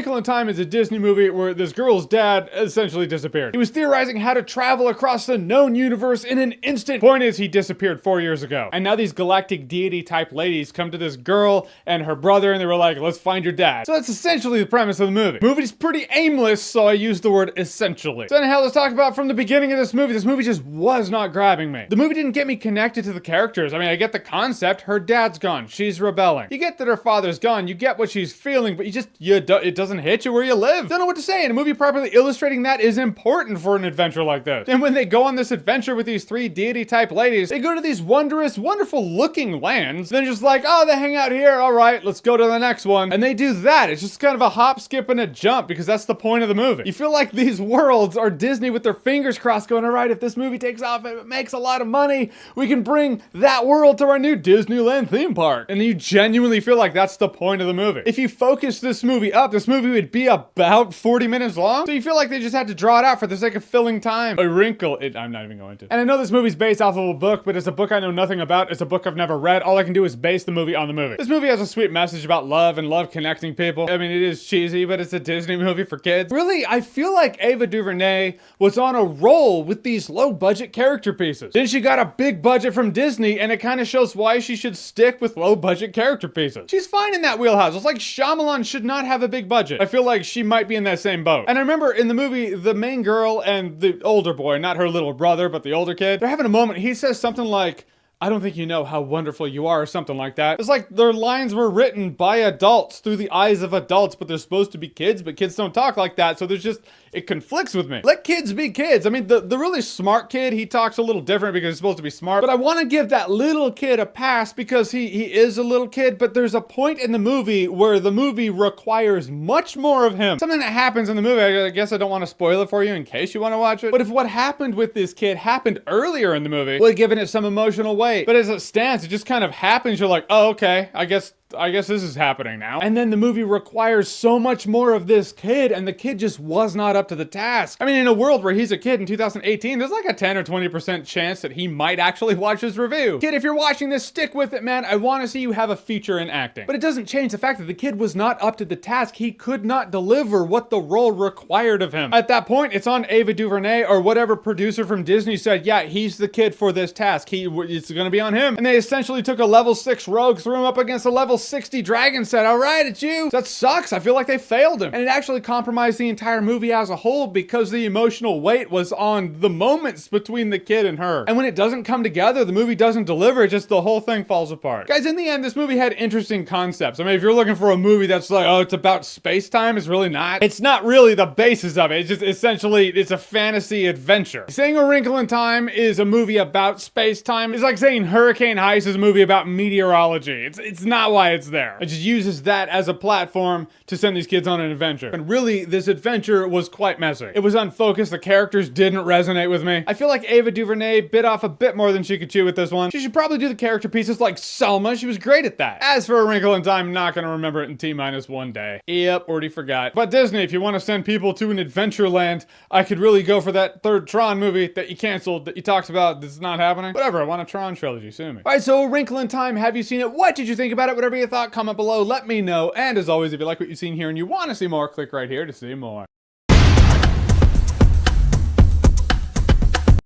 Wrinkle in Time is a Disney movie where this girl's dad essentially disappeared. He was theorizing how to travel across the known universe in an instant. Point is, he disappeared 4 years ago. And now these galactic deity type ladies come to this girl and her brother and they were like, let's find your dad. So that's essentially the premise of the movie. The movie's pretty aimless, so I use the word essentially. So anyhow, let's talk about from the beginning of this movie. This movie just was not grabbing me. The movie didn't get me connected to the characters. I mean, I get the concept. Her dad's gone. She's rebelling. You get that her father's gone. You get what she's feeling, but it doesn't hit you where you live. Don't know what to say. And a movie properly illustrating that is important for an adventure like this. And when they go on this adventure with these three deity type ladies, they go to these wondrous, wonderful looking lands. Then just like, oh, they hang out here. All right, let's go to the next one. And they do that. It's just kind of a hop, skip, and a jump because that's the point of the movie. You feel like these worlds are Disney with their fingers crossed going, all right, if this movie takes off, if it makes a lot of money, we can bring that world to our new Disneyland theme park. And you genuinely feel like that's the point of the movie. If you focus this movie up, this movie would be about 40 minutes long. So you feel like they just had to draw it out for the sake of filling time. A Wrinkle, I'm not even going to. And I know this movie's based off of a book, but it's a book I know nothing about. It's a book I've never read. All I can do is base the movie on the movie. This movie has a sweet message about love and love connecting people. I mean, it is cheesy, but it's a Disney movie for kids. Really, I feel like Ava DuVernay was on a roll with these low budget character pieces. Then she got a big budget from Disney, and it kind of shows why she should stick with low budget character pieces. She's fine in that wheelhouse. It's like Shyamalan should not have a big budget. I feel like she might be in that same boat. And I remember in the movie, the main girl and the older boy, not her little brother, but the older kid, they're having a moment. He says something like, I don't think you know how wonderful you are, or something like that. It's like their lines were written by adults through the eyes of adults, but they're supposed to be kids, but kids don't talk like that. So it conflicts with me. Let kids be kids. I mean, the really smart kid, he talks a little different because he's supposed to be smart, but I want to give that little kid a pass because he is a little kid, but there's a point in the movie where the movie requires much more of him. Something that happens in the movie, I guess I don't want to spoil it for you in case you want to watch it, but if what happened with this kid happened earlier in the movie, would have given it some emotional weight. But as it stands, it just kind of happens. You're like, oh, okay, I guess this is happening now. And then the movie requires so much more of this kid, and the kid just was not up to the task. I mean, in a world where he's a kid in 2018, there's like a 10 or 20% chance that he might actually watch this review. Kid, if you're watching this, stick with it, man. I want to see you have a future in acting. But it doesn't change the fact that the kid was not up to the task. He could not deliver what the role required of him. At that point, it's on Ava DuVernay or whatever producer from Disney said, yeah, he's the kid for this task. It's gonna be on him. And they essentially took a level 6 rogue, threw him up against a level 60 dragon, said, all right, it's you. That sucks. I feel like they failed him. And it actually compromised the entire movie as a whole because the emotional weight was on the moments between the kid and her. And when it doesn't come together, the movie doesn't deliver. Just the whole thing falls apart. Guys, in the end, this movie had interesting concepts. I mean, if you're looking for a movie that's like, oh, it's about space-time, it's really not. It's not really the basis of it. It's just essentially, it's a fantasy adventure. Saying A Wrinkle in Time is a movie about space-time is like saying Hurricane Heist is a movie about meteorology. It's not why it's there. It just uses that as a platform to send these kids on an adventure. And really, this adventure was quite messy. It was unfocused. The characters didn't resonate with me. I feel like Ava DuVernay bit off a bit more than she could chew with this one. She should probably do the character pieces like Selma. She was great at that. As for A Wrinkle in Time, I'm not gonna remember it in T-1 day. Yep, already forgot. But Disney, if you want to send people to an adventure land, I could really go for that third Tron movie that you canceled, that you talked about that's not happening. Whatever, I want a Tron trilogy, sue me. Alright, so A Wrinkle in Time, have you seen it? What did you think about it? Whatever you thought, comment below, let me know. And as always, if you like what you've seen here and you want to see more, click right here to see more.